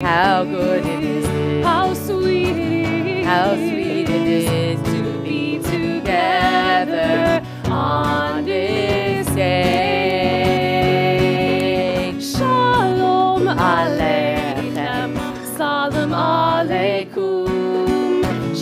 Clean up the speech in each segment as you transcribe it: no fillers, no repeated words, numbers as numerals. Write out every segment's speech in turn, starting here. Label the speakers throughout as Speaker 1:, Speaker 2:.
Speaker 1: How good it is.
Speaker 2: How sweet it is.
Speaker 1: How sweet it is to be together on this day.
Speaker 2: Shalom Aleichem. Salam Aleikum.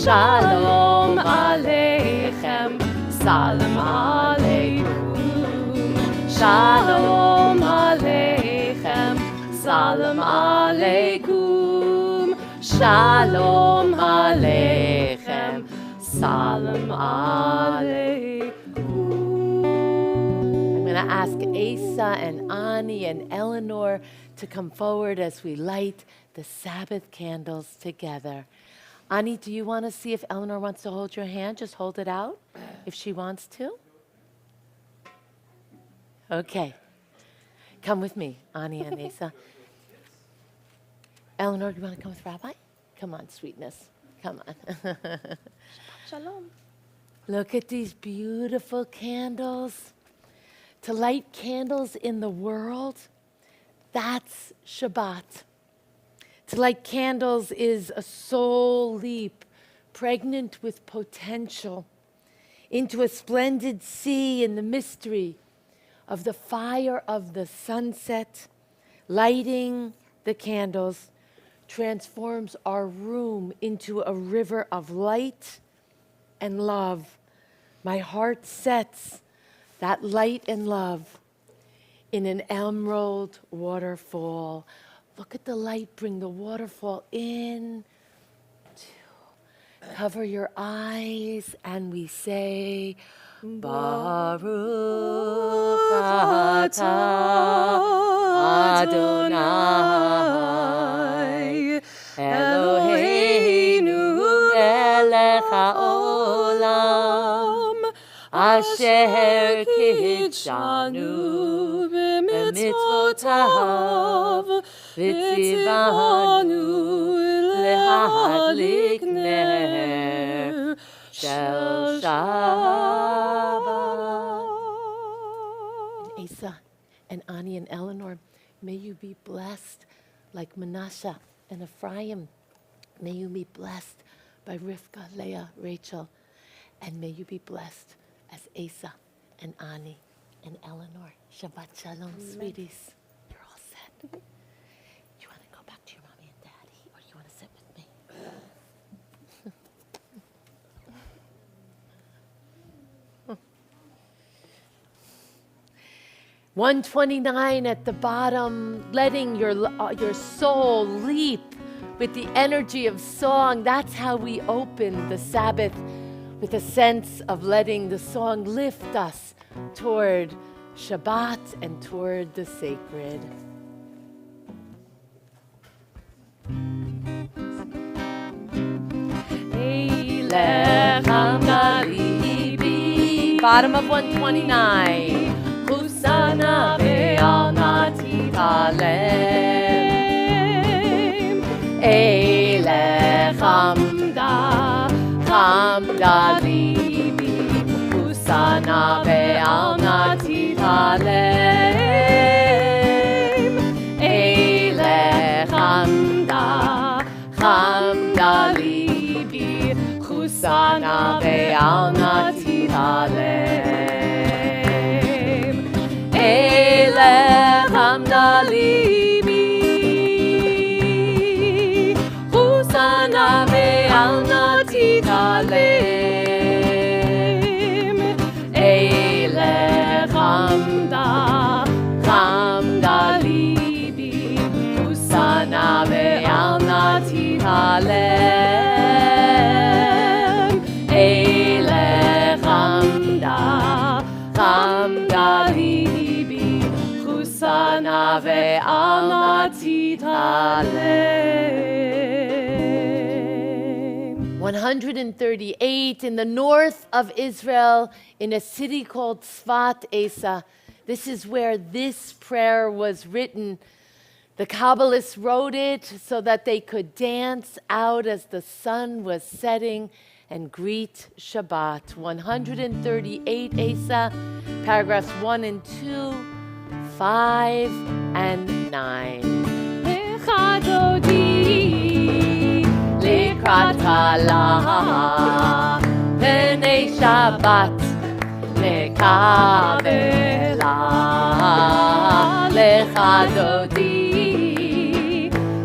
Speaker 2: Shalom Aleichem. Salam Aleikum. Shalom Aleichem. Salam Aleikum. Shalom Aleichem. Salam Aleikum.
Speaker 1: I'm going to ask Asa and Ani and Eleanor to come forward as we light the Sabbath candles together. Ani, do you want to see if Eleanor wants to hold your hand? Just hold it out if she wants to. Okay. Come with me, Ani and Asa. Eleanor, do you want to come with Rabbi? Come on, sweetness. Come on.
Speaker 2: Shalom.
Speaker 1: Look at these beautiful candles. To light candles in the world, that's Shabbat. To light candles is a soul leap, pregnant with potential, into a splendid sea in the mystery of the fire of the sunset. Lighting the candles transforms our room into a river of light and love. My heart sets that light and love in an emerald waterfall. Look at the light, bring the waterfall in. Cover your eyes and we say, Baruch atah Adonai Eloheinu melech haolam asher kidshanu b'mitzvotav v'tzivanu lehadlik ner shel Shabbat. And Asa and Ani and Eleanor, may you be blessed like Manasseh and Ephraim. May you be blessed by Rivka, Leah, Rachel. And may you be blessed as Asa and Ani and Eleanor. Shabbat shalom, sweeties. You're all set. You want to go back to your mommy and daddy, or you want to sit with me? 129 at the bottom, letting your soul leap with the energy of song. That's how we open the Sabbath, with a sense of letting the song lift us toward Shabbat and toward the sacred. Bottom of 129. Husana ve'al nati talem. Eilech hamda libi. Husana ve'al nati talem. Eilech hamda libi. Husana ve'al nati talem. Eilech hamda libi. Husana ve'al nati talem. Eilech hamda libi. Husana ve'al nati talem. Eilech hamda libi. Husana ve'al nati talem. 138 in the north of Israel, in a city called Tzfat, Asa. This is where this prayer was written. The Kabbalists wrote it so that they could dance out as the sun was setting and greet Shabbat. 138 Asa, paragraphs 1 and 2, 5 and 9.
Speaker 2: Kabbalat Pnei Shabbat Kabbalat Lecha Dodi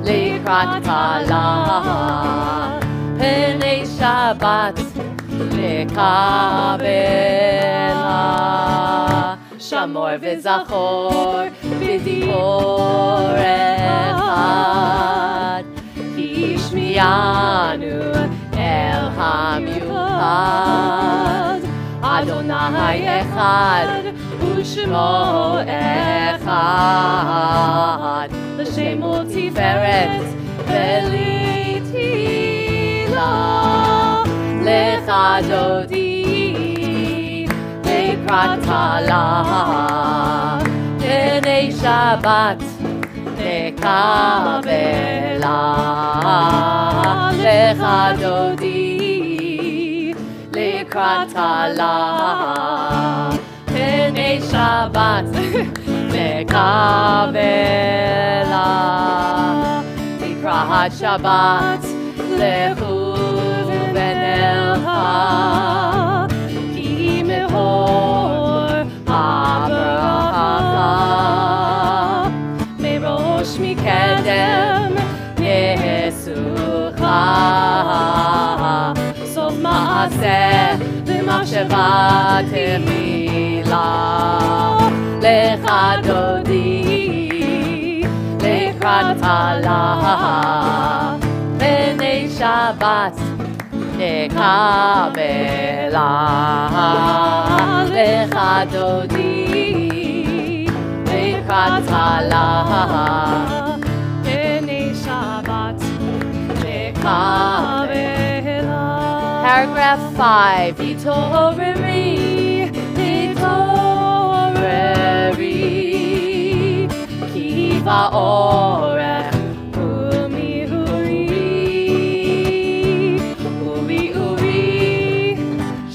Speaker 2: Likrat Kabbalat Pnei Shabbat Kabbalat Shamor v'zachor v'dibor echad Hishmiyanu el hamiuchad Adonai echad u'shmo echad L'shemo tiferet v'litila Lecha Dodi Likrat Kabbalat Pnei Shabbat Kabbalat Lecha Dodi Likrat Kabbalat Pnei Shabbat Kabbalat Likrat Shabbat Lechu V'nelcha Mehor Abraha Merosh Mikedem Yesucha Sof Maaseh L'machshava Tehila Lecha Dodi Likrat Kabbalat Pnei Shabbat Kabbalat Lecha Dodi Likrat Kabbalat Pnei Shabbat Kabbalat. Paragraph 5. Hitoreri, hitoreri, kiva orech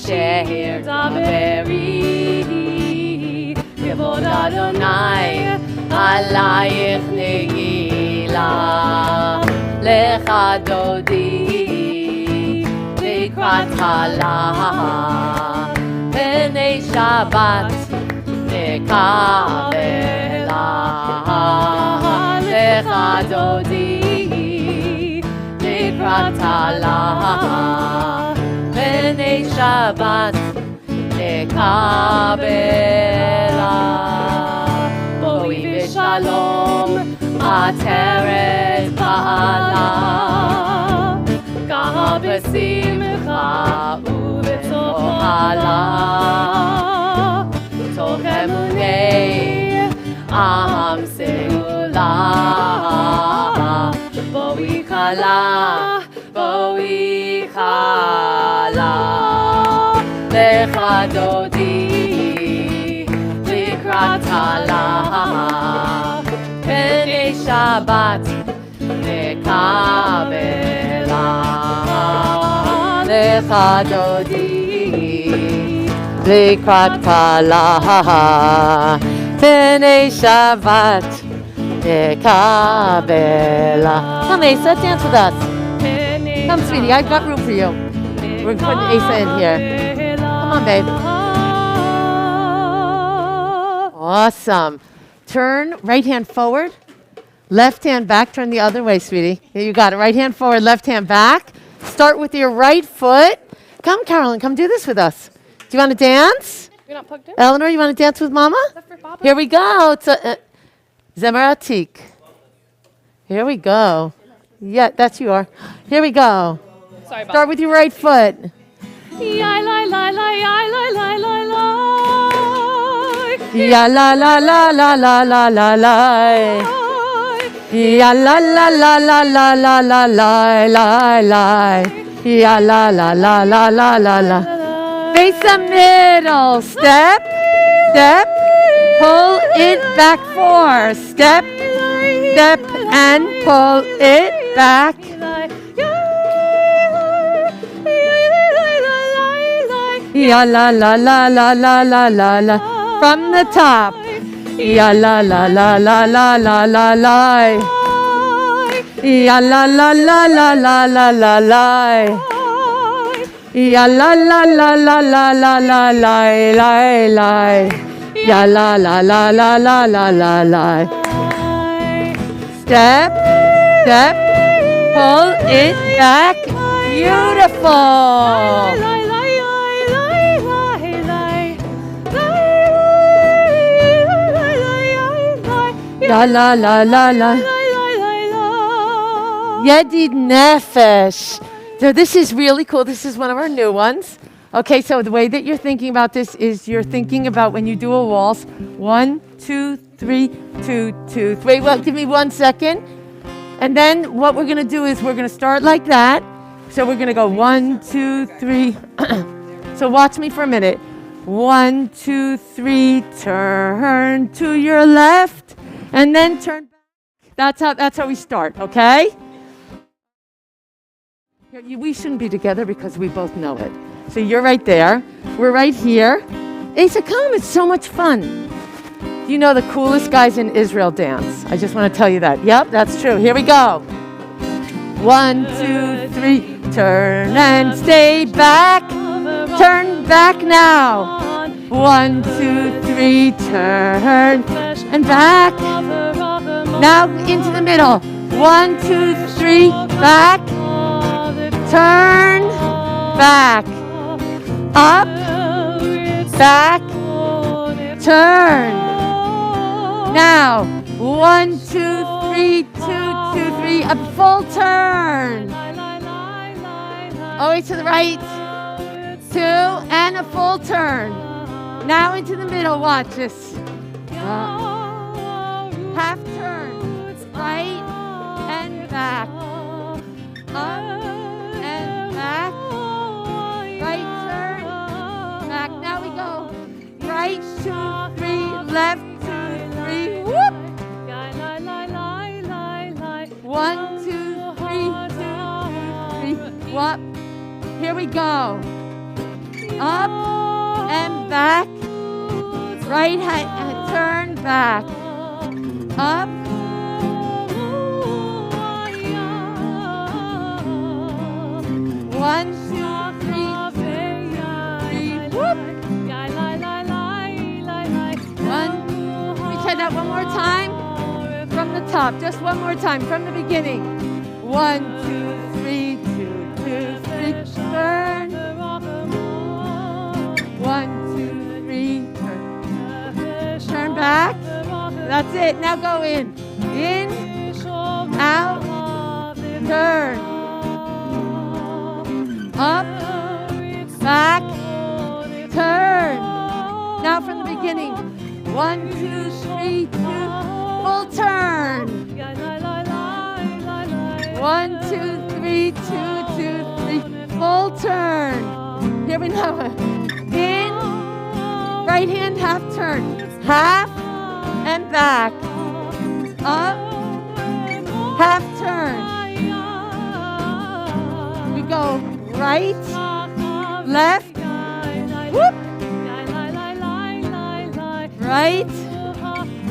Speaker 2: Sheher Daberi Kevod Adonai Alayich Negila Lecha Dodi Likrat Kabbalat Pnei Shabbat Kabbalat Lecha Dodi Likrat Kabbalat Pnei Shabbat Kabbalat Boi v'shalom Ateret ba'ala Gaha b'simcha u'v'tohala Toch emunei Am seula Boi kala Boi kala Lecha Dodi Likrat Kabbalat Pnei Shabbat Kabbalat Lecha Dodi Likrat Kabbalat Pnei Shabbat Kabbalat. Come Asa, dance with us. Come sweetie, I've got room for you. We're putting Asa in here. Come on, babe. Awesome. Turn right hand forward, left hand back. Turn the other way, sweetie. Here you got it. Right hand forward, left hand back. Start with your right foot. Come, Carolyn, come do this with us. Do you want to dance? You're not plugged in? Eleanor, you want to dance with Mama? Here we go. It's a Zemaratik. Here we go. Yeah, that's you are. Here we go.
Speaker 3: Sorry about
Speaker 2: Start with your right foot.
Speaker 3: Ya la la la ya la la la la.
Speaker 2: Ya la la la la la la la la. Ya la la la la la la la la la la. Ya la la la la la la la. Face the middle. Step, step. Pull it back 4. Step, step, and pull it back. Ya la la la la la la la la. From the top. Ya la la la la la la la la. Ya la la la la la la la la. Ya la la la la la la la la la. Ya la la la la la la la la. Step, step, pull it back. Beautiful. La la la la la. Yedid Nefesh. So this is really cool. This is one of our new ones. Okay, so the way that you're thinking about this is you're thinking about when you do a waltz. 1, 2, 3, 2, 2, 3. Well, give me 1 second. And then what we're going to do is we're going to start like that. So we're going to go 1, 2, 3. So watch me for a minute. 1, 2, 3, turn to your left, and then turn back. That's how we start, okay? We shouldn't be together because we both know it. So you're right there. We're right here. Asa, come, it's so much fun. You know the coolest guys in Israel dance. I just want to tell you that. Yep, that's true. Here we go. 1, 2, 3, turn and stay back. Turn back now. 1, 2, 3, turn and back. Now into the middle. 1, 2, 3, back. Turn, back. Up, back, turn. Now, 1, 2, 3, 2, 2, 3, a full turn. Always to the right. 2, and a full turn. Now into the middle, watch this. Half turn, right and back. Up and back. Right turn, back. Now we go. Right, 2, 3, left, 2, 3. Whoop. 1, 2, 3, 2, 3. Whoop. Here we go. Up and back. Right hand, turn back. Up. 1, 2, 3, 3. Whoop. 1. We try that one more time. From the top, just one more time, from the beginning. 1, 2, 3, 2, 2, 3. Turn. 1, 2, 3, turn. Turn back. That's it. Now go in. In, out, turn. Up, back, turn. Now from the beginning. 1, 2, 3, 2, full turn. 1, 2, 3, 2, 2, 3, full turn. Here we go. In, right hand half turn. Half and back. Up, half turn. We go right, left, whoop. Right,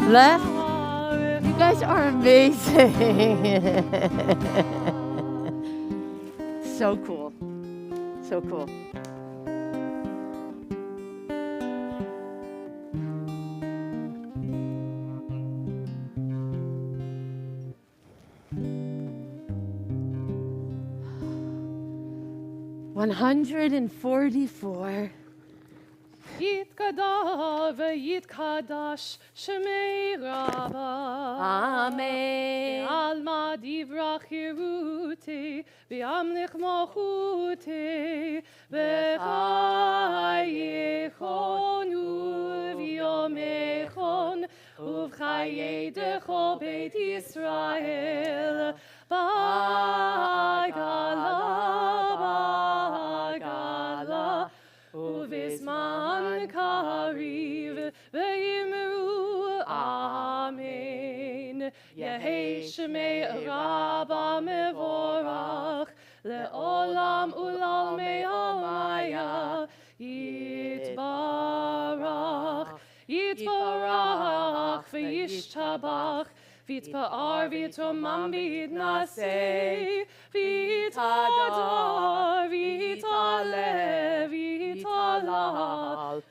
Speaker 2: left. You guys are amazing. So cool. So cool. $144.
Speaker 3: יתגדל ויתקדש שמי רבה.
Speaker 1: Amen.
Speaker 3: בעלמא דברה חירותי, וימליך מלכותי, בחייכון וביומכון, ובחיי דכל בית ישראל. בעגלה, ובזמן קריב ויאמרו אמן. יהי שמי רבה מבורך לעולם ולעולמי עלמיה. יתברך, יתברך וישתבח, ויתפאר ויתרומם ויתנשא, ויתהדר ויתהלל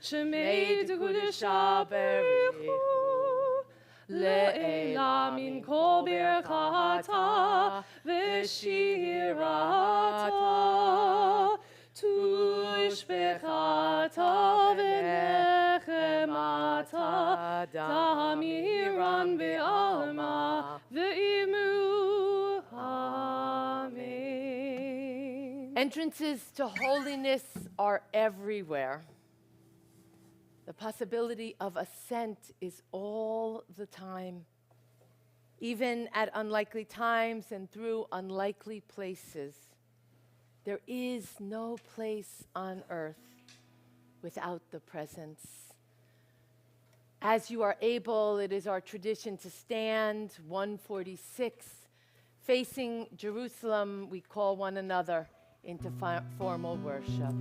Speaker 3: שמי דקודשה בריחו לעילה מן כל ברכתה ושירתה תושבחתה ונחמתה תמירן בעלמה ואימו amen.
Speaker 1: Entrances to holiness are everywhere. The possibility of ascent is all the time, even at unlikely times and through unlikely places. There is no place on earth without the presence. As you are able, it is our tradition to stand, 146, facing Jerusalem. We call one another into formal worship.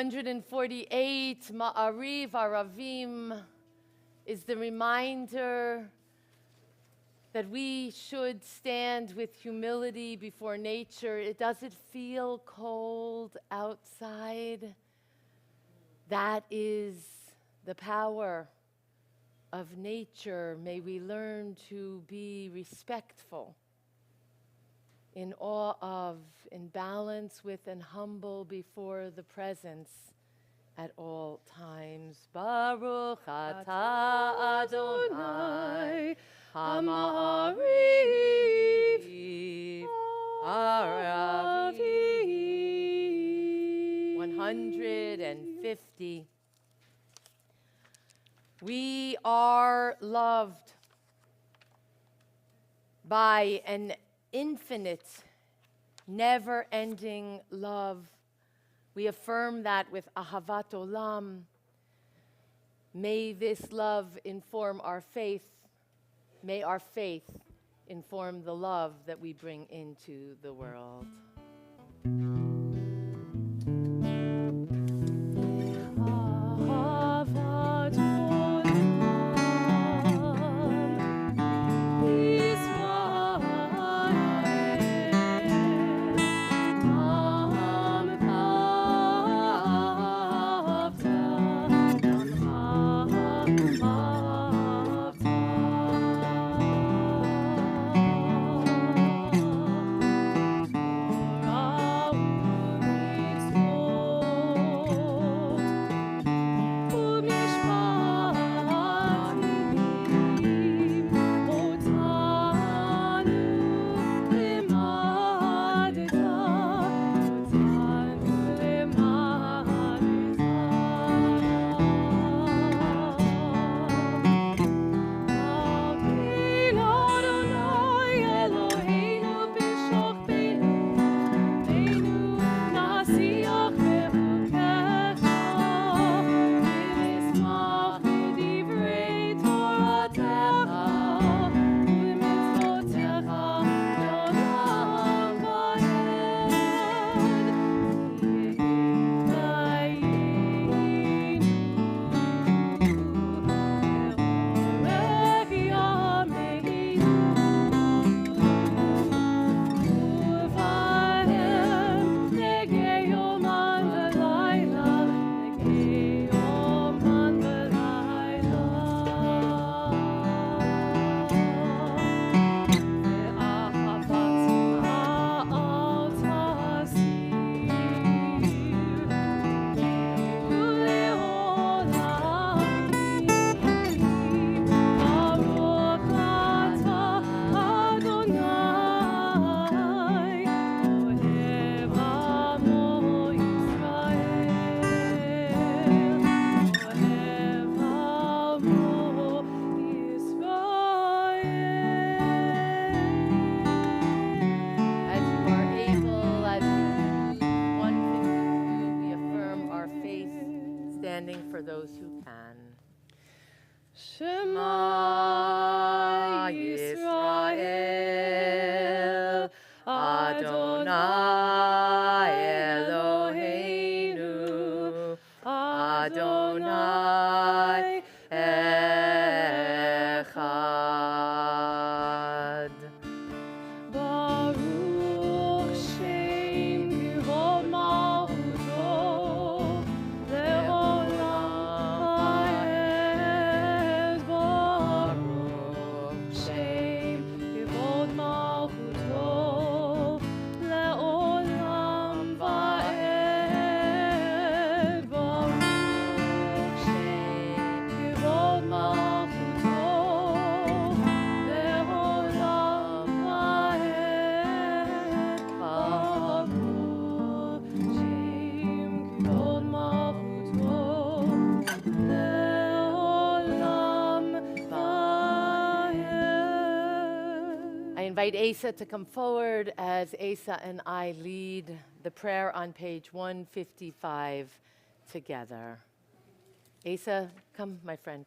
Speaker 1: .148 Ma'ariv Aravim is the reminder that we should stand with humility before nature. Does it feel cold outside? That is the power of nature. May we learn to be respectful, in awe of, in balance with, and humble before the presence at all times. Baruch atah Adonai Ha'ma'ariv Aravim. 150. We are loved by an infinite, never-ending love. We affirm that with Ahavat Olam. May this love inform our faith. May our faith inform the love that we bring into the world.
Speaker 3: Ahavat Olam Israel
Speaker 2: those who can.
Speaker 3: Shema Yisrael, Adonai Eloheinu, Adonai Echad. Baruch Shem Kivod Malchuto, Le'olam Va'ed. Baruch Shem Kivod Malchuto, Le'olam Va'ed. Baruch Shem Kivod Malchuto, Le'olam Va'ed. Baruch Shem Kivod Malchuto, Le'olam Va'ed.
Speaker 2: I invite Asa to come forward as Asa and I lead the prayer on page 155 together. Asa, come, my friend.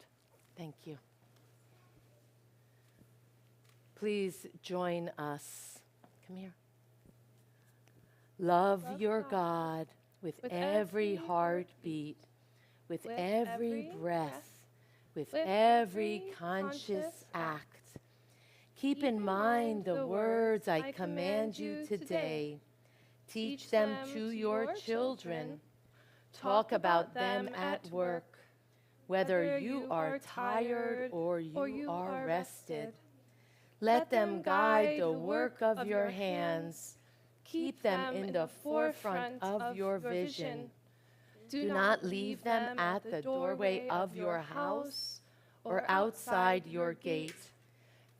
Speaker 2: Thank you. Please join us. Come here. Love your God with every heartbeat, with every breath, with every conscious act. Keep in mind the words I command you today. Teach them to your children. Talk about them at work, whether you are tired or you are rested. Let them guide the work of your hands. Keep them in the forefront of your vision. Do not leave them at the doorway of your house or outside your gate.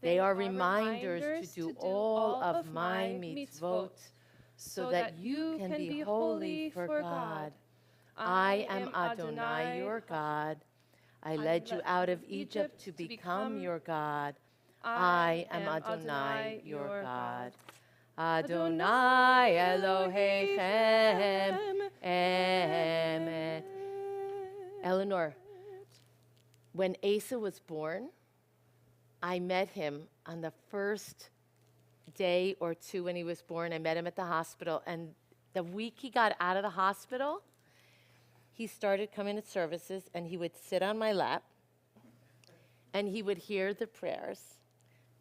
Speaker 2: They are reminders to do all of my mitzvot, so that you can be holy for God. I am Adonai, your God. I led you out of Egypt to become your God. I am Adonai, your God. Adonai Elohechem Emet. Eleanor, when Asa was born, I met him on the first day or two when he was born. I met him at the hospital, and the week he got out of the hospital, he started coming to services, and he would sit on my lap, and he would hear the prayers.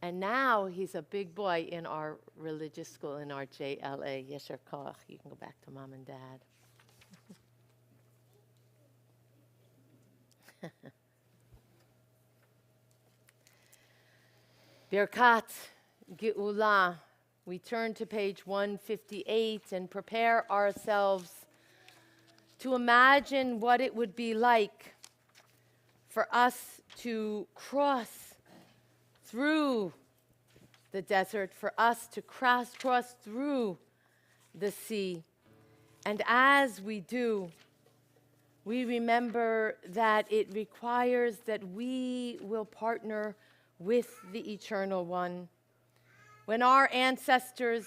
Speaker 2: And now he's a big boy in our religious school, in our JLA. Yesher Koach. You can go back to mom and dad. Birkat Geula. We turn to page 158 and prepare ourselves to imagine what it would be like for us to cross through the desert, for us to cross through the sea. And as we do, we remember that it requires that we will partner with the Eternal One. When our ancestors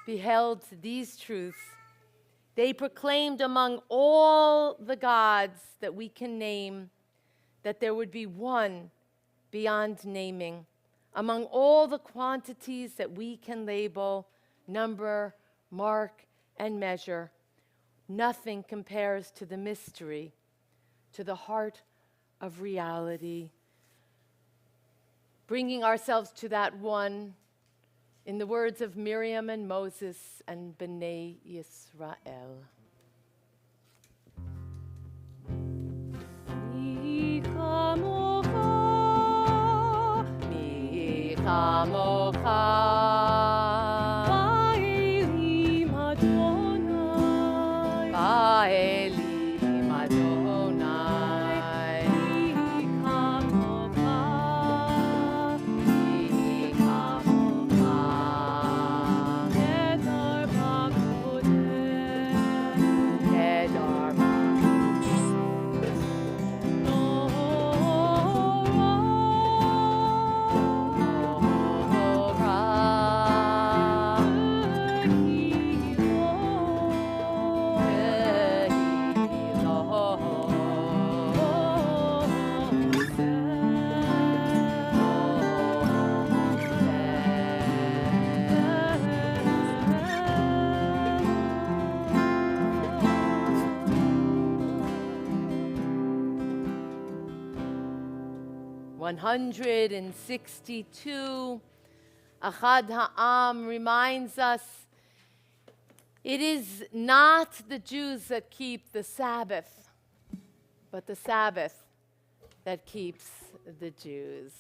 Speaker 2: beheld these truths, they proclaimed among all the gods that we can name that there would be one beyond naming. Among all the quantities that we can label, number, mark, and measure, nothing compares to the mystery, to the heart of reality. Bringing ourselves to that one, in the words of Miriam and Moses and Bnei Yisrael. Mi chamocha, Ba'elim Adonai, Ba'elim Adonai, Mi chamocha, Kedar b'kodesh, Kedar b'kodesh,
Speaker 1: 162. Achad Ha'am reminds us it is not the Jews that keep the Sabbath, but the Sabbath that keeps the Jews.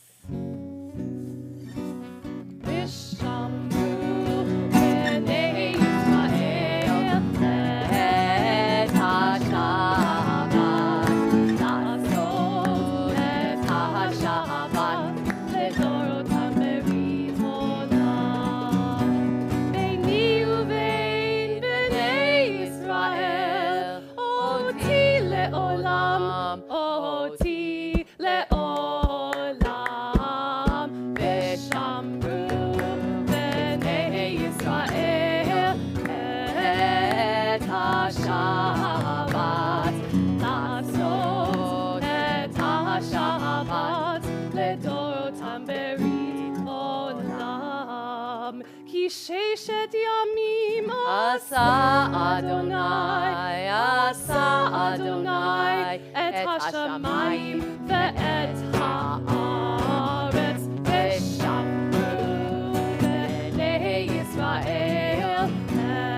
Speaker 3: ששת ימים
Speaker 1: עשה אדוני,
Speaker 3: עשה אדוני את השמיים ואת הארץ ושמרו בני ישראל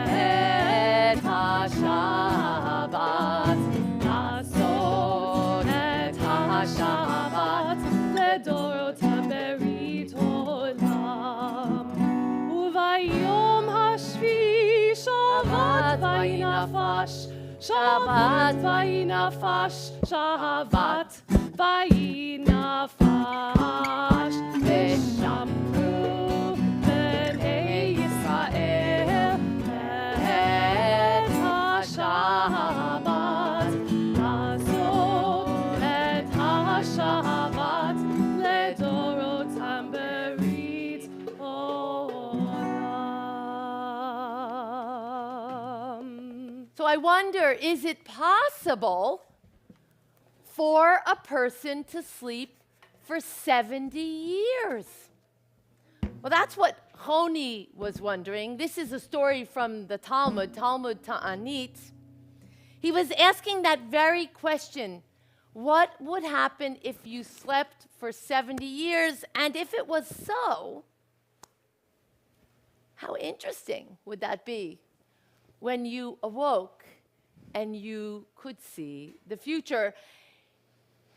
Speaker 3: את השבת לעשות את השבת לדורותם ברית עולם וביום השביעי שבת ויהי נפש שבת ויהי נפש שבת ויהי נפש ושמרו בני ישראל את השבת לעשות את השבת לדורותם ברית עולם.
Speaker 1: So I wonder, is it possible for a person to sleep for 70 years? Well, that's what Choni was wondering. This is a story from the Talmud, Talmud Ta'anit. He was asking that very question. What would happen if you slept for 70 years? And if it was so, how interesting would that be when you awoke and you could see the future?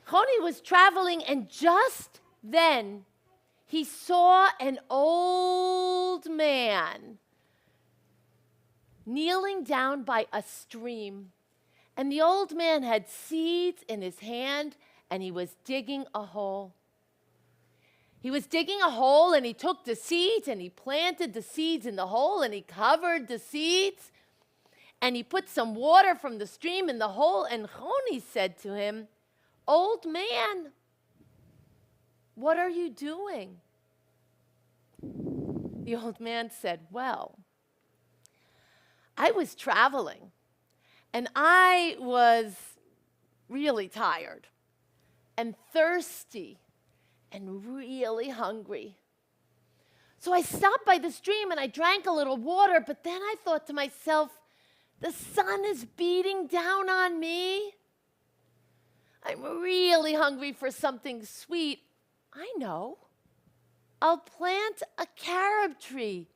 Speaker 1: Choni was traveling, and just then he saw an old man kneeling down by a stream. And the old man had seeds in his hand, and he was digging a hole. He was digging a hole, and he took the seeds, and he planted the seeds in the hole, and he covered the seeds, and he put some water from the stream in the hole. And Choni said to him, "Old man, what are you doing?" The old man said, "Well, I was traveling, and I was really tired and thirsty and really hungry. So I stopped by the stream and I drank a little water, but then I thought to myself, the sun is beating down on me. I'm really hungry for something sweet. I know. I'll plant a carob tree."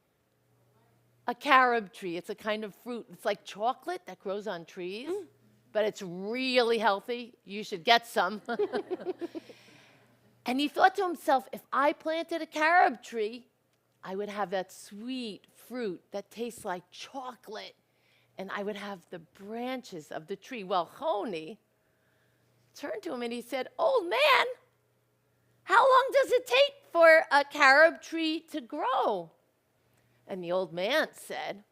Speaker 1: A carob tree, it's a kind of fruit. It's like chocolate that grows on trees, but it's really healthy. You should get some. And he thought to himself, if I planted a carob tree, I would have that sweet fruit that tastes like chocolate, and I would have the branches of the tree. Well, Choni turned to him and he said, "Old man, how long does it take for a carob tree to grow?" And the old man said,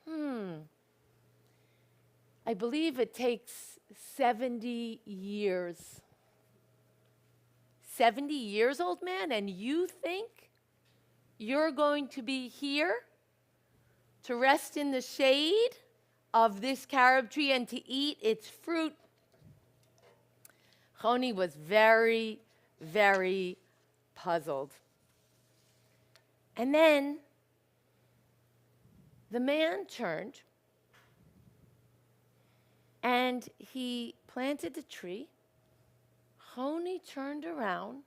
Speaker 1: "I believe it takes 70 years." 70 years, old man, and you think you're going to be here to rest in the shade of this carob tree and to eat its fruit? Choni was very, very puzzled. And then the man turned and he planted the tree. Choni turned around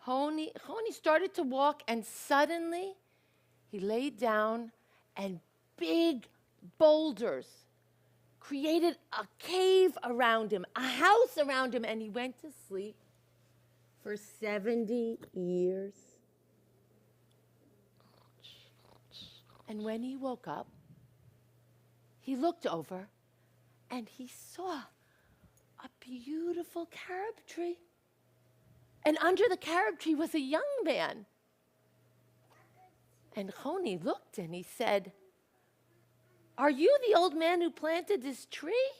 Speaker 1: Honi started to walk, and suddenly he laid down, and big boulders created a cave around him, a house around him, and he went to sleep for 70 years. And when he woke up, he looked over, and he saw a beautiful carob tree. And under the carob tree was a young man. And Honi looked and he said, "Are you the old man who planted this tree?"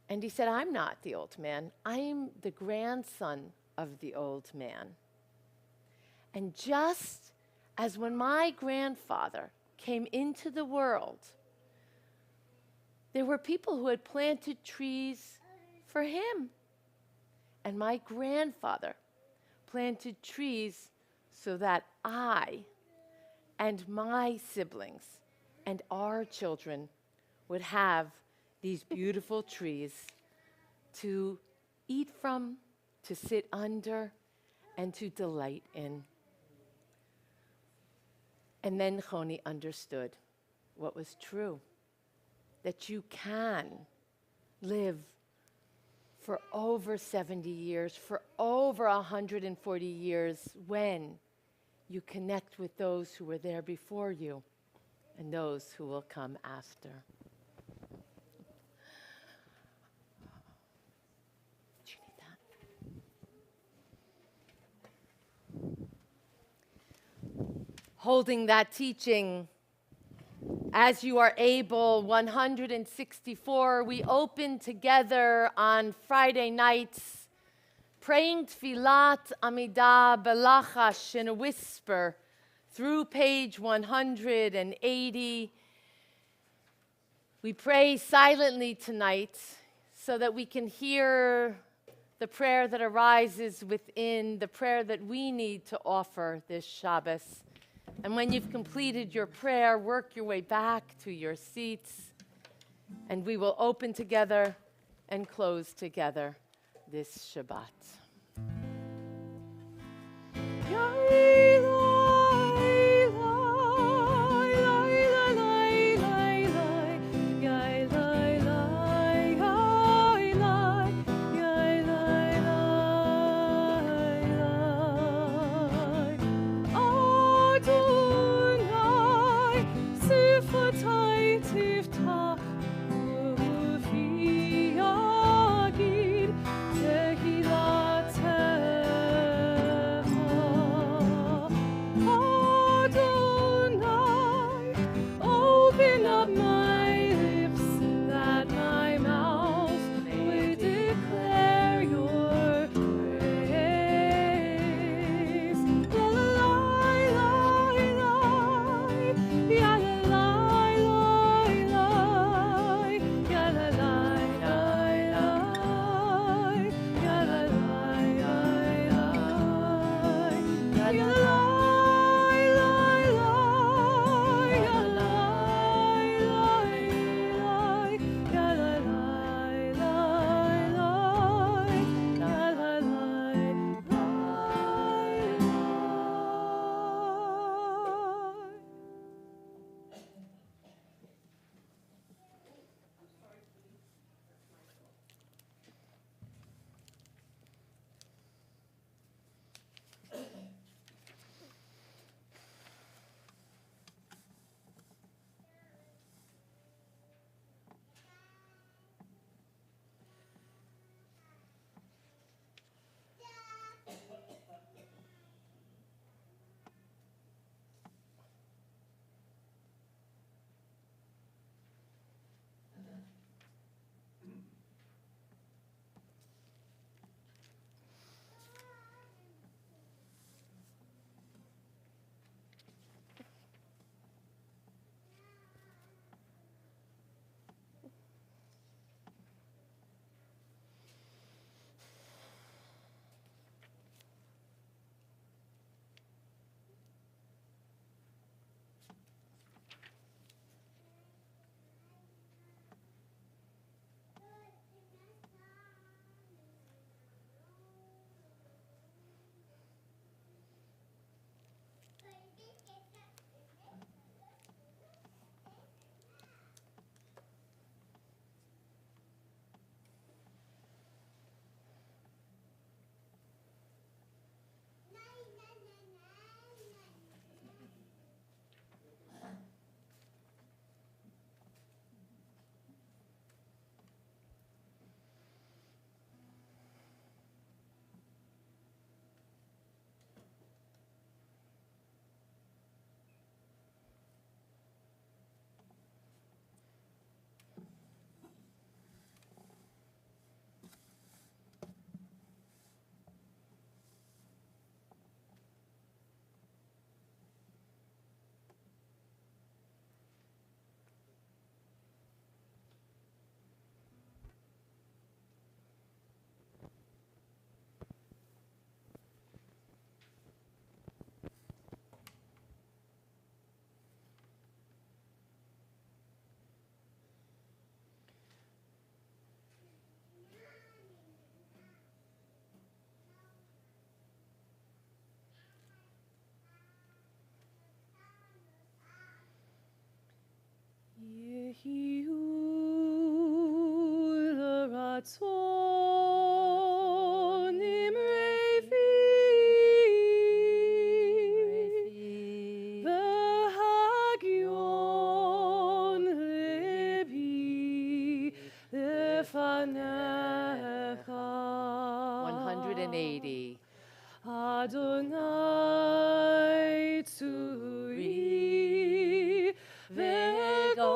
Speaker 1: And he said, "I'm not the old man. I'm the grandson of the old man. And just as when my grandfather came into the world, there were people who had planted trees for him. And my grandfather planted trees so that I and my siblings and our children would have these beautiful trees to eat from, to sit under, and to delight in." And then Honi understood what was true, that you can live for over 70 years, for over 140 years, when you connect with those who were there before you and those who will come after. Do you need that? Holding that teaching, as you are able, 164, we open together on Friday nights, praying Tfilat Amidah Belachash in a whisper through page 180. We pray silently tonight so that we can hear the prayer that arises within, the prayer that we need to offer this Shabbos. And when you've completed your prayer, work your way back to your seats, and we will open together and close together this Shabbat.
Speaker 3: Ratzon Imrefi V'Hagion Lebi Lefanecha
Speaker 2: 180.
Speaker 3: Adonai Tzuri V'Goli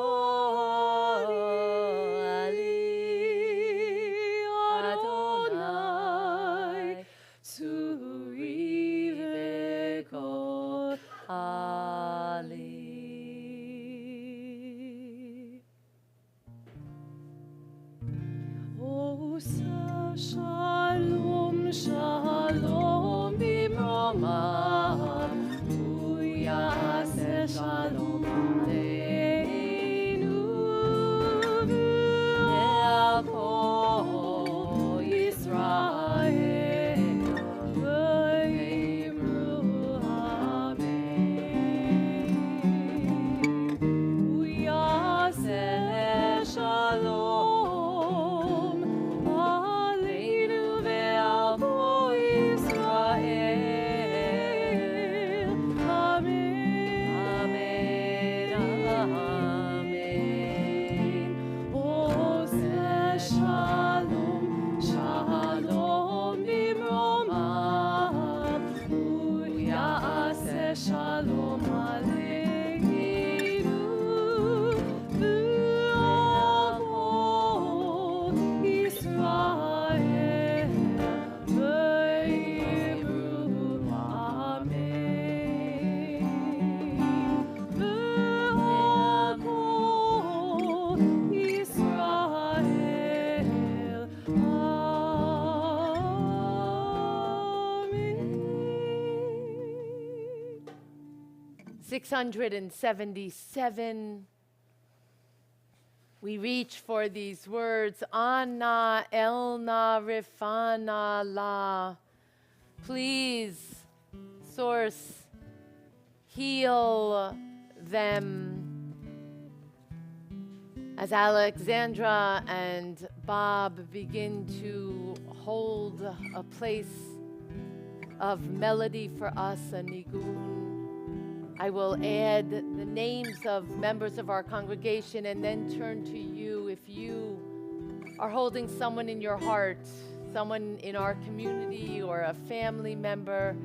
Speaker 3: Adonai Tzuri V'Goli. Osa Shalom Shalom Bimroma Uyase Shalom Aleinu Ve'al Yisrael V'yimru Amen Uyase Shalom Aleinu ve'al Yisrael. Amen. Amen. Oseh shalom, shalom bimroma. Uyaseh shalom aleinu. Ve'al Yisrael. Ve'yimru amen. Ve'al Yisrael. Amen.
Speaker 2: 677. We reach for these words, Anna, Elna, Rifana, La. Please, Source, heal them. As Alexandra and Bob begin to hold a place of melody for us, a nigun, I will add the names of members of our congregation and then turn to you if you are holding someone in your heart, someone in our community or a family member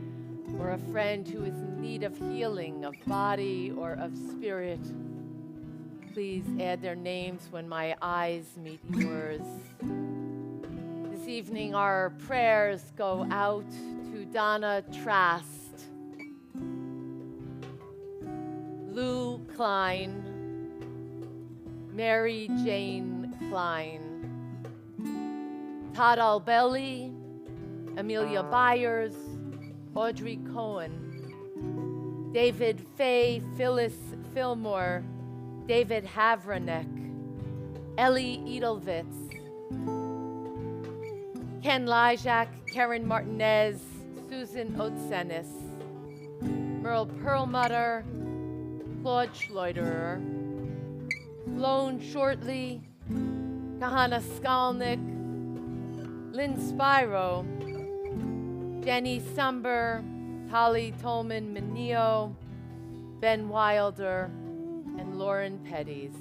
Speaker 2: or a friend who is in need of healing of body or of spirit. Please add their names when my eyes meet yours. This evening our prayers go out to Donna Trask, Lou Klein, Mary Jane Klein, Todd Albelli, Amelia Byers, Audrey Cohen, David Fay, Phyllis Fillmore, David Havranek, Ellie Edelwitz, Ken Lyjak, Karen Martinez, Susan Otsenis, Merle Perlmutter, Claude Schleuderer, Sloan Shortley, Kahana Skalnick, Lynn Spiro, Jenny Sumber, Holly Tolman Menio, Ben Wilder, and Lauren Petties.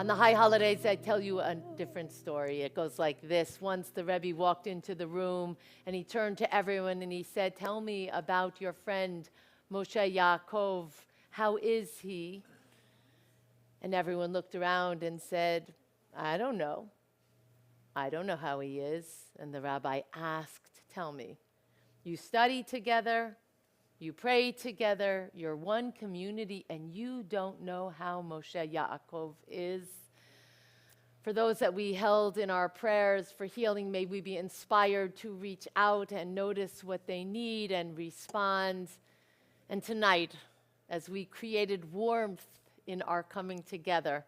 Speaker 1: On the high holidays, I tell you a different story. It goes like this. Once the Rebbe walked into the room and he turned to everyone and he said, "Tell me about your friend Moshe Yaakov. How is he?" And everyone looked around and said, "I don't know. I don't know how he is." And the rabbi asked, "Tell me, you study together, you pray together, you're one community, and you don't know how Moshe Yaakov is?" For those that we held in our prayers for healing, may we be inspired to reach out and notice what they need and respond. And tonight, as we created warmth in our coming together,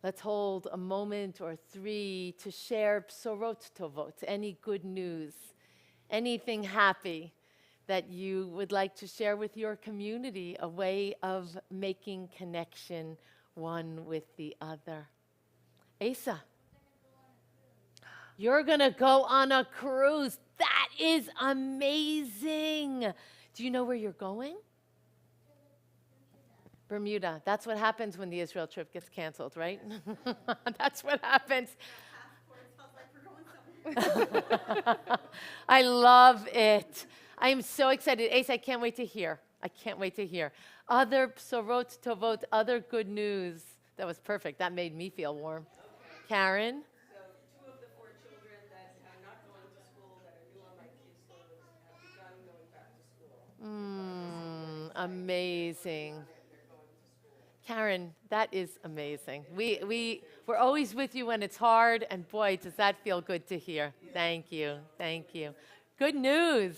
Speaker 1: let's hold a moment or three to share bsorot tovot, any good news, anything happy that you would like to share with your community, a way of making connection one with the other. Asa, you're going to go on a cruise. That is amazing. Do you know where you're going? Bermuda. That's what happens when the Israel trip gets canceled, right? That's what happens. I love it. I am so excited. Ace, I can't wait to hear. I can't wait to hear. Other bsorot tovot, other good news. That was perfect. That made me feel warm. Karen?
Speaker 4: So 2 of the 4 children that are not going to school, that are new on my kids' list, have begun going back to school.
Speaker 1: Amazing. Karen, that is amazing. We're always with you when it's hard, and boy, does that feel good to hear. Thank you. Thank you. Good news.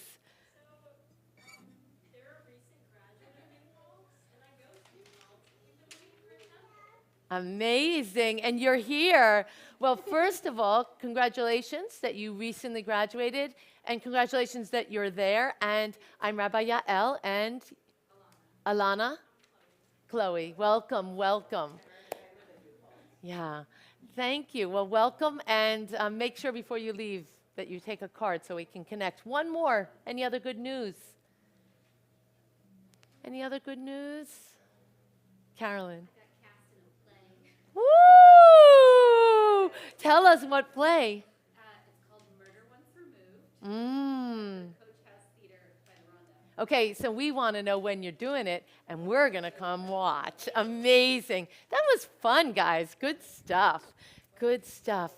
Speaker 3: There are recent graduating folks, and I go to folks, and we've been waiting for them.
Speaker 1: Amazing. And you're here. Well, first of all, congratulations that you recently graduated, and congratulations that you're there. And I'm Rabbi Yael and Alana. Chloe, welcome, welcome. Yeah, thank you. Well, welcome, and make sure before you leave that you take a card so we can connect. One more. Any other good news? Any other good news? Carolyn. Woo! Tell us what play.
Speaker 5: It's called Murder Once Removed. Coach House Theater by the Rondo.
Speaker 1: Okay, so we want to know when you're doing it, and we're going to come watch. Amazing. That was fun, guys. Good stuff. Good stuff.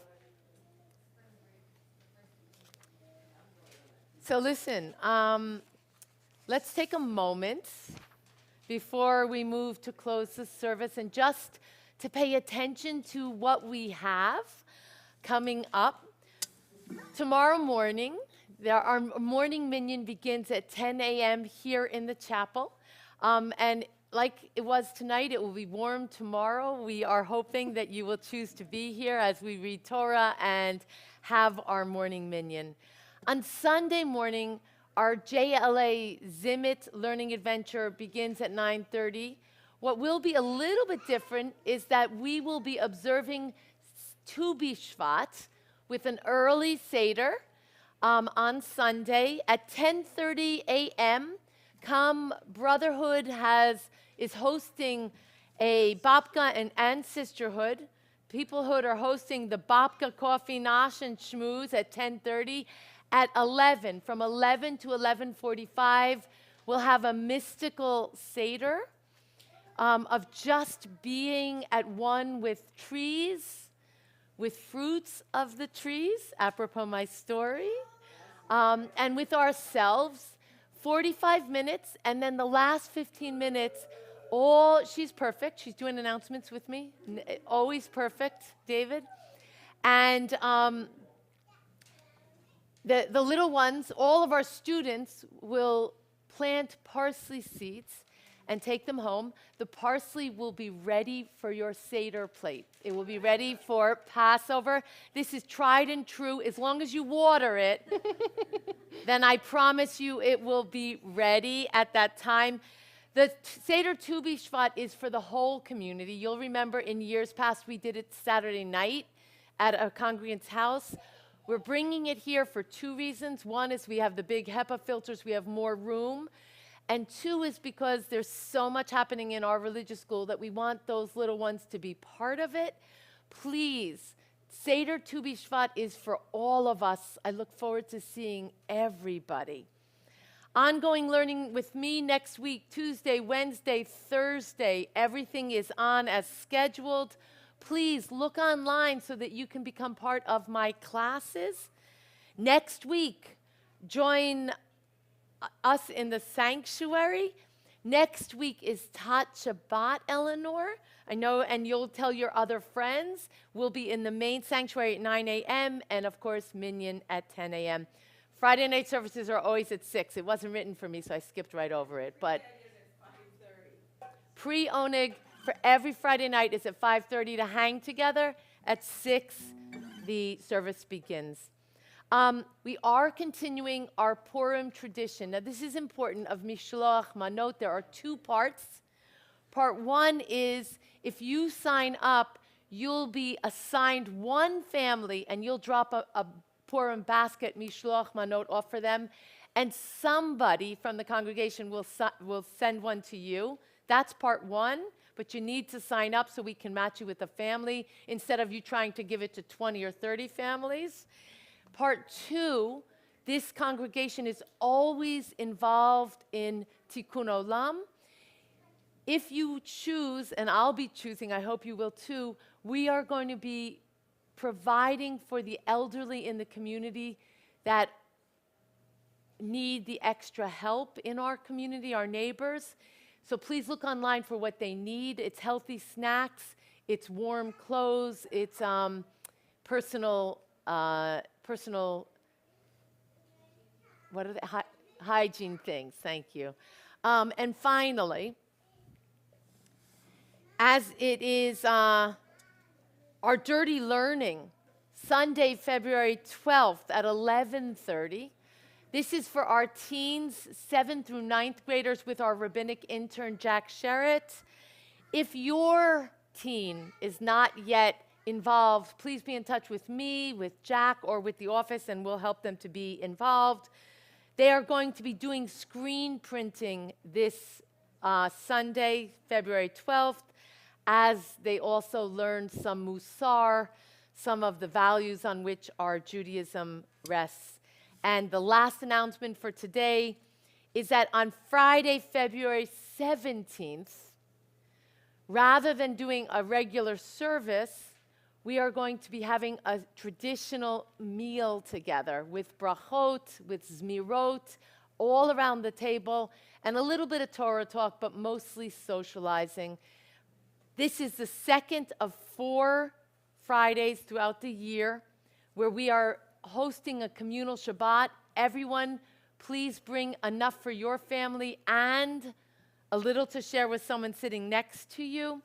Speaker 1: So listen, let's take a moment before we move to close the service and just to pay attention to what we have coming up. Tomorrow morning, our morning minyan begins at 10 a.m. here in the chapel. And like it was tonight, it will be warm tomorrow. We are hoping that you will choose to be here as we read Torah and have our morning minyan. On Sunday morning, our JLA Zimit Learning Adventure begins at 9:30. What will be a little bit different is that we will be observing Tu B'Shvat with an early Seder on Sunday at 10:30 a.m. Brotherhood is hosting a Babka and Sisterhood. Peoplehood are hosting the Babka Coffee Nosh and Shmooze at 10:30. At 11, from 11 to 11:45, we'll have a mystical Seder of just being at one with trees, with fruits of the trees, apropos my story, and with ourselves. 45 minutes, and then the last 15 minutes, she's perfect. She's doing announcements with me. Always perfect, David. And the little ones, all of our students will plant parsley seeds and take them home. The parsley will be ready for your Seder plate. It will be ready for Passover. This is tried and true. As long as you water it, then I promise you it will be ready at that time. The Seder Tu B'Shvat is for the whole community. You'll remember in years past we did it Saturday night at a congregant's house. We're bringing it here for 2 reasons. One is we have the big HEPA filters. We have more room. And 2 is because there's so much happening in our religious school that we want those little ones to be part of it. Please, Seder Tu B'Shvat is for all of us. I look forward to seeing everybody. Ongoing learning with me next week, Tuesday, Wednesday, Thursday. Everything is on as scheduled. Please look online so that you can become part of my classes. Next week, join us in the sanctuary. Next week is Tat Shabbat, Eleanor. I know, and you'll tell your other friends. We'll be in the main sanctuary at 9 a.m. and, of course, Minyan at 10 a.m. Friday night services are always at 6. It wasn't written for me, so I skipped right over it. But pre-Oneg for every Friday night is at 5:30 to hang together. At 6, the service begins. We are continuing our Purim tradition. Now, this is important of Mishloach Manot. There are 2 parts. Part 1 is if you sign up, you'll be assigned one family, and you'll drop a Purim basket, Mishloach Manot, off for them, and somebody from the congregation will send one to you. That's part 1, but you need to sign up so we can match you with a family instead of you trying to give it to 20 or 30 families. Part 2, this congregation is always involved in Tikkun Olam. If you choose, and I'll be choosing, I hope you will too, we are going to be providing for the elderly in the community that need the extra help in our community, our neighbors. So please look online for what they need. It's healthy snacks, it's warm clothes, it's personal, what are they? Hygiene things, thank you. And finally, as it is our Dirty Learning, Sunday, February 12th at 11:30. This is for our teens, 7th through 9th graders with our rabbinic intern, Jack Sherritt. If your teen is not yet involved, please be in touch with me, with Jack, or with the office, and we'll help them to be involved. They are going to be doing screen printing this Sunday, February 12th, as they also learn some Musar, some of the values on which our Judaism rests. And the last announcement for today is that on Friday, February 17th, rather than doing a regular service, we are going to be having a traditional meal together with brachot, with zmirot, all around the table, and a little bit of Torah talk, but mostly socializing. This is the second of 4 Fridays throughout the year where we are hosting a communal Shabbat. Everyone, please bring enough for your family and a little to share with someone sitting next to you.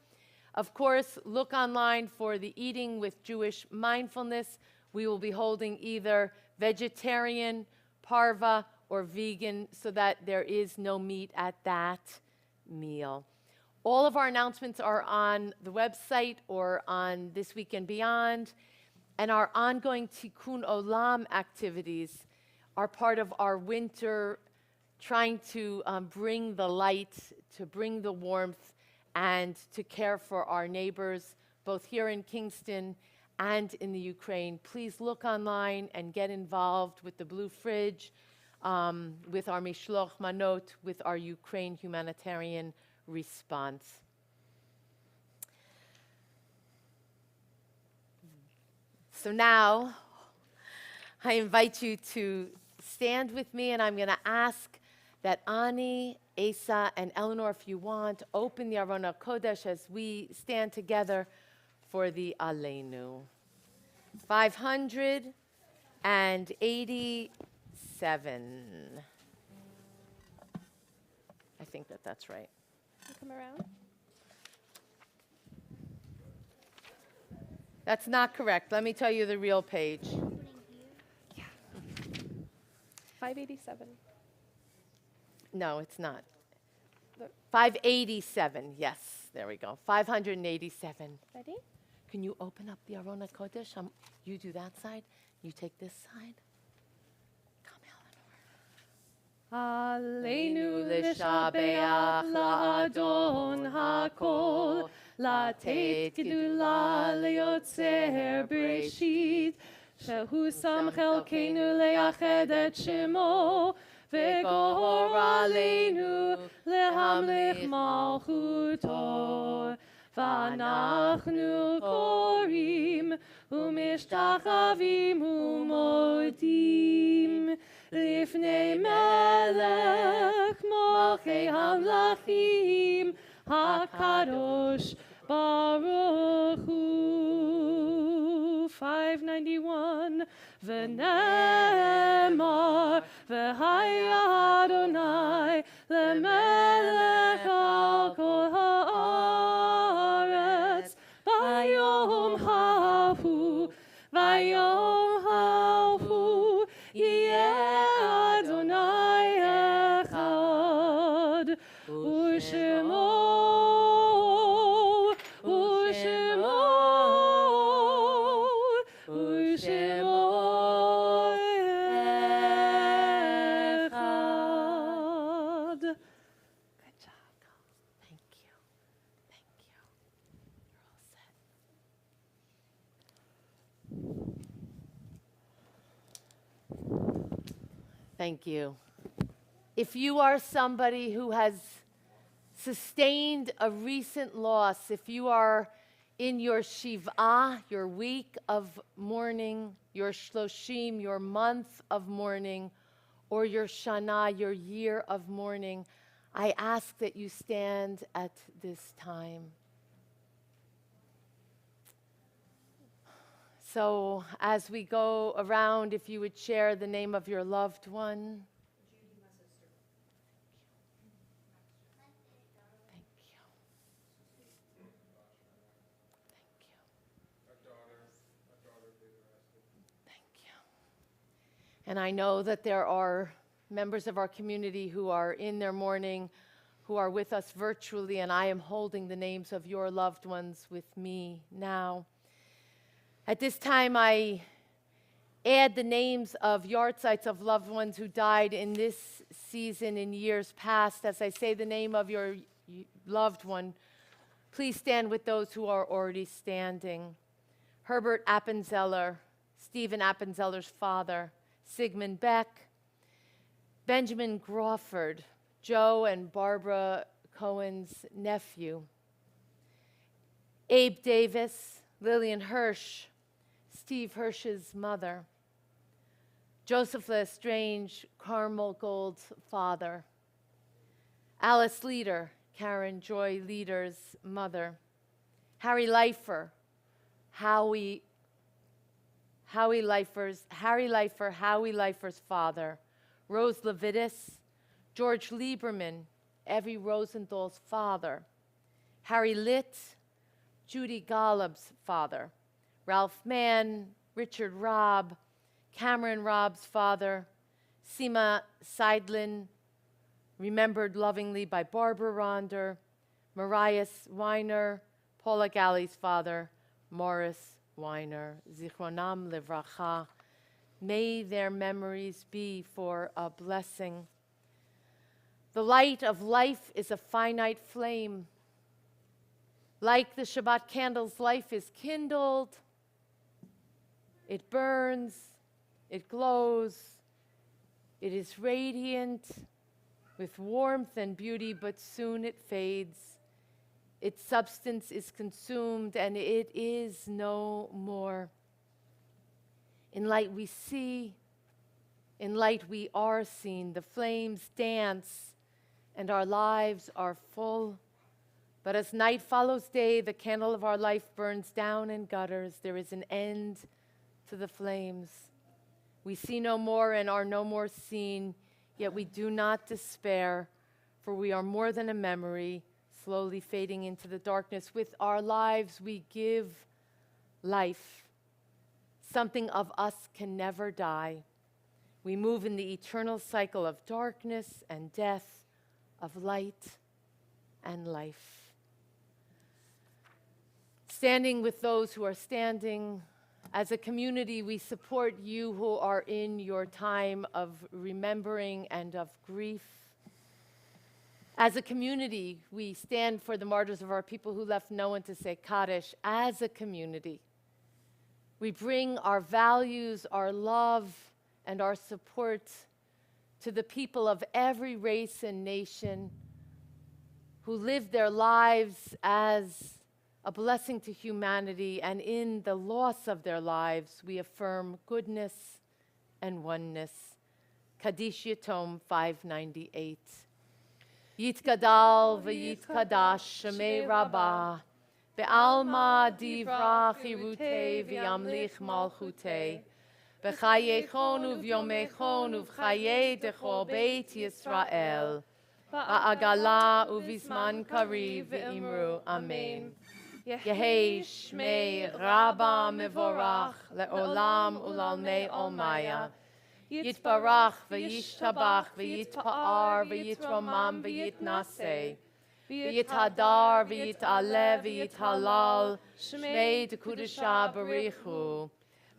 Speaker 1: Of course, look online for the Eating with Jewish Mindfulness. We will be holding either vegetarian, parva, or vegan so that there is no meat at that meal. All of our announcements are on the website or on This Week and Beyond, and our ongoing Tikkun Olam activities are part of our winter trying to bring the light, to bring the warmth, and to care for our neighbors, both here in Kingston and in the Ukraine. Please look online and get involved with the Blue Fridge, with our Mishloch Manot, with our Ukraine humanitarian response. So now, I invite you to stand with me, and I'm going to ask that Ani, Asa, and Eleanor, if you want, open the Aron HaKodesh as we stand together for the Aleinu. 587. I think that's right.
Speaker 3: Come around.
Speaker 1: That's not correct. Let me tell you the real page.
Speaker 3: 587.
Speaker 1: No, it's not.
Speaker 3: The-
Speaker 1: 587, yes. There we go. 587.
Speaker 3: Ready?
Speaker 1: Can you open up the Aron HaKodesh? You do that side. You take this side. Come, Eleanor.
Speaker 6: Aleinu l'shabeach la'adon hakol, לתת גדולה ליוצר בראשית, שהוא שם חלקנו לייחד את שמו, וגור עלינו להמליך מלכותו. ואנחנו קוראים ומשתחווים ומודים לפני מלך מלכי המלכים הקדוש ברוך הוא. 591 ונאמר והיה אדוני למלך על כל הארץ ביום ההוא יהיה אדוני אחד ושמו אחד.
Speaker 2: Good job, girls. Thank you. Thank you. You're all set. Thank you. If you are somebody who has sustained a recent loss, if you are in your Shiv'ah, your week of mourning, your Shloshim, your month of mourning, or your Shana, your year of mourning, I ask that you stand at this time. So as we go around, if you would share the name of your loved one. Thank you. Thank you. And I know that there are members of our community who are in their mourning, who are with us virtually, and I am holding the names of your loved ones with me now. At this time, I add the names of yahrzeits of loved ones who died in this season in years past. As I say the name of your loved one, please stand with those who are already standing. Herbert Appenzeller, Stephen Appenzeller's father, Sigmund Beck, Benjamin Crawford, Joe and Barbara Cohen's nephew, Abe Davis, Lillian Hirsch, Steve Hirsch's mother, Joseph Lestrange, Carmel Gold's father, Alice Leader, Karen Joy Leader's mother, Harry Leifer, Howie Leifer's father, Rose Levitas, George Lieberman, Evie Rosenthal's father, Harry Litt, Judy Golub's father, Ralph Mann, Richard Robb, Cameron Robb's father, Seema Seidlin, remembered lovingly by Barbara Ronder, Marias Weiner, Paula Galley's father, Morris Weiner, Zichronam Livracha. May their memories be for a blessing. The light of life is a finite flame. Like the Shabbat candles, life is kindled. It burns, it glows, it is radiant with warmth and beauty, but soon it fades. Its substance is consumed, and it is no more. In light we see, in light we are seen. The flames dance, and our lives are full. But as night follows day, the candle of our life burns down and gutters. There is an end to the flames. We see no more and are no more seen, yet we do not despair, for we are more than a memory, slowly fading into the darkness. With our lives we give life. Something of us can never die. We move in the eternal cycle of darkness and death, of light and life. Standing with those who are standing,
Speaker 1: As a community, we support you who are in your time of remembering and of grief. As a community, we stand for the martyrs of our people who left no one to say Kaddish. As a community, we bring our values, our love, and our support to the people of every race and nation who live their lives as a blessing to humanity, and in the loss of their lives, we affirm goodness and oneness. Kaddish Yatom 598. Yitgadal v'yitkadash shemei Rabbah, be'alma divrach irutei v'yamlich malchutei, b'chayechon uv'yomechon uv'chayei dechol beit Yisrael, ba'agala uv'izman kariv v'imru amen. Yehei shmei Rabba mevorach le'olam ulalmei olmaya. Yitbarach v'yishtabach v'yitpa'ar v'yitromam v'yitnaseh. V'yithadar v'yit'aleh v'yithalal. Shmei dekudesha barichu.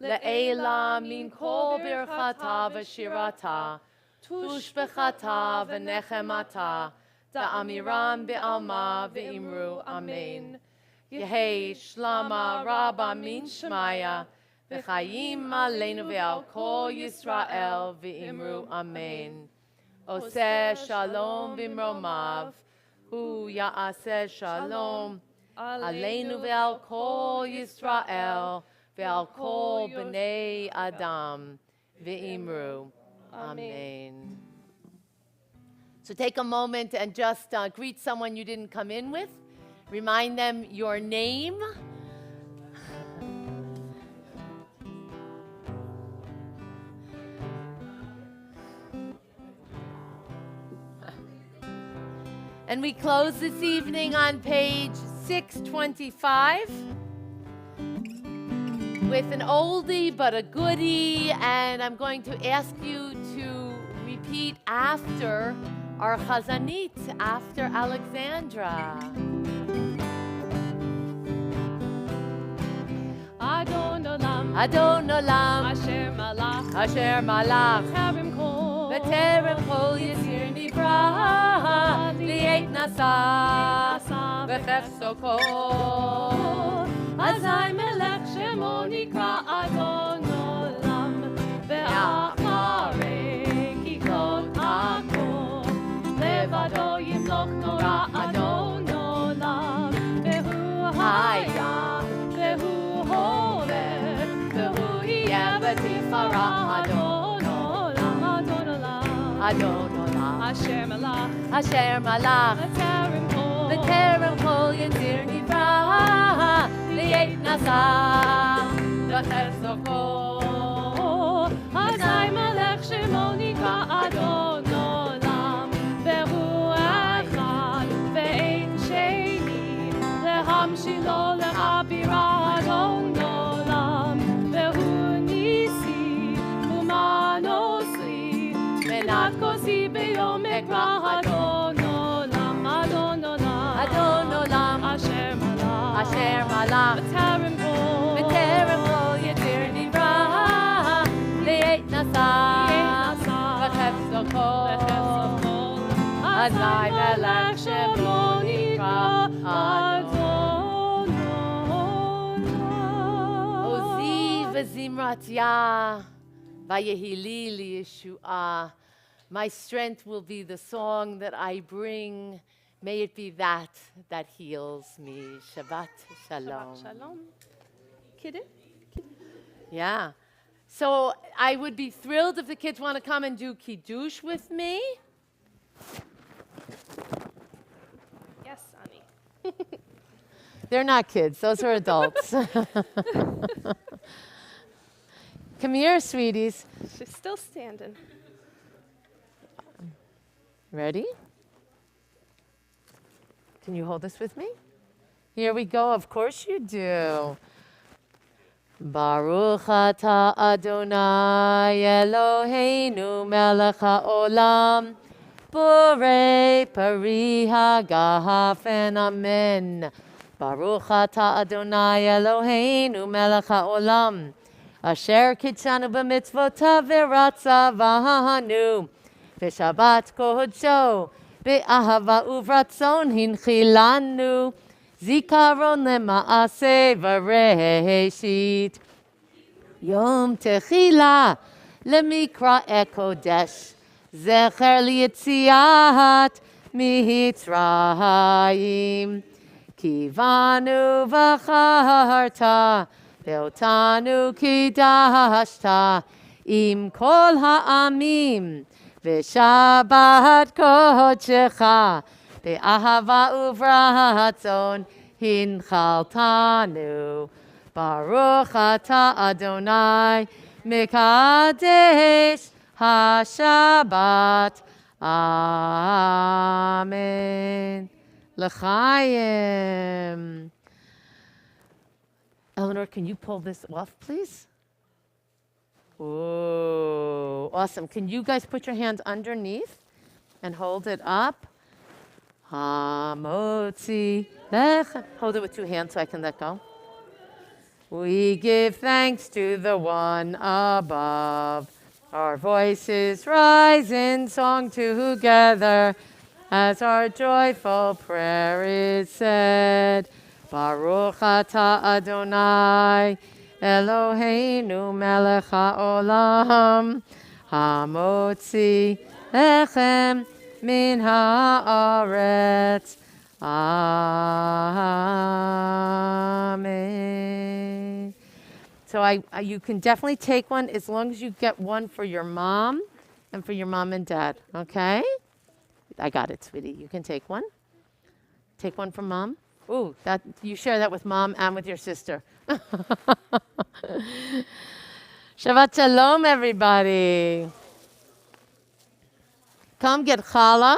Speaker 1: Le'ela min kol birchata v'shirata. Tushbechata v'nechemata. Da'amiram be'alma v'imru amen. Yehei shlama Rabba min shmaya. V'chayim aleinu ve'al kol Yisrael v'imru amen. Oseh shalom b'mromav, hu ya'aseh shalom aleinu ve'al kol Yisrael ve'al kol b'nei Adam v'imru amen. So take a moment and just greet someone you didn't come in with. Remind them your name. And we close this evening on page 625 with an oldie but a goodie, and I'm going to ask you to repeat after our Chazanit, after Alexandra.
Speaker 6: Adon Olam,
Speaker 1: Adon Olam,
Speaker 6: Asher Malach,
Speaker 1: Asher Malach,
Speaker 6: B'terem Kol,
Speaker 1: B'terem Kol Yisir Nivra, Li'et Nasa, V'chefso Kol.
Speaker 6: Azai Melech Shemo Nikra Adon Olam, Ve'acharei Kikot Hakol, Levado Yimloch Nora Adon Olam, Ve'hu Haya, Ve'hu Holech, Ve'hu Yeh V'tifara Adon Olam, Adon Olam,
Speaker 1: Adon Olam,
Speaker 6: Asher Malach,
Speaker 1: Asher Malach,
Speaker 6: B'terem Kol,
Speaker 1: B'terem Kol Yisir Nivra, Li'et Nasa, V'chefso Kol.
Speaker 6: Azai Melech Shemo Nikra Adon Olam, Ve'hu Echad, Ve'ein Sheni, Lehamshilo Le'abira Adon Olam, Ve'hu Nisi, Umanosli, Menat Kosi B'yom Ekra Adon Olam, Adon Olam,
Speaker 1: Adon Olam,
Speaker 6: Asher Malach,
Speaker 1: Asher Malach,
Speaker 6: B'terem Kol,
Speaker 1: B'terem Kol Yisir Nivra, Li'et Nasa, V'chefso Kol. Azai Melech Shemo Nikra Adon Ozi v'zimrat Yah, v'yehili liyeshuah. My strength will be the song that I bring. May it be that heals me. Shabbat shalom.
Speaker 6: Shalom. Kidding?
Speaker 1: Yeah. So I would be thrilled if the kids want to come and do Kiddush with me.
Speaker 6: Yes, Ani.
Speaker 1: They're not kids. Those are adults. Come here, sweeties.
Speaker 6: She's still standing.
Speaker 1: Ready? Can you hold this with me? Here we go. Of course you do. Baruch atah Adonai Eloheinu melech haolam, borei pari hagafen amen. Baruch atah Adonai Eloheinu melech haolam,
Speaker 2: Asher kitchanu b'mitzvotav v'ratzavanu. V'shabbat kohodsho be'ahava uvratzon hinchilanu. Zikaron lema'aseh v'reshit. Yom techila lemikra ekodesh. Zecher liyetziat mitzrayim. Kivanu v'charta ve'otanu kidashta im kol ha'amim v'shabbat kodshecha be'ahava uvratzon hinchaltanu. Baruch ata Adonai mekadesh HaShabbat. Amen. L'chaim. Eleanor, can you pull this off, please? Oh, awesome. Can you guys put your hands underneath and hold it up? Hamotzi lechem. Hold it with two hands so I can let go. We give thanks to the one above. Our voices rise in song together as our joyful prayer is said. Baruch atah Adonai Eloheinu melech haolam hamotzi lechem min haaretz. Amen. So you can definitely take one as long as you get one for your mom and for your mom and dad, okay? I got it, sweetie. You can take one. Take one from mom. Ooh, that you share that with mom and with your sister. Shabbat shalom, everybody. Come get challah.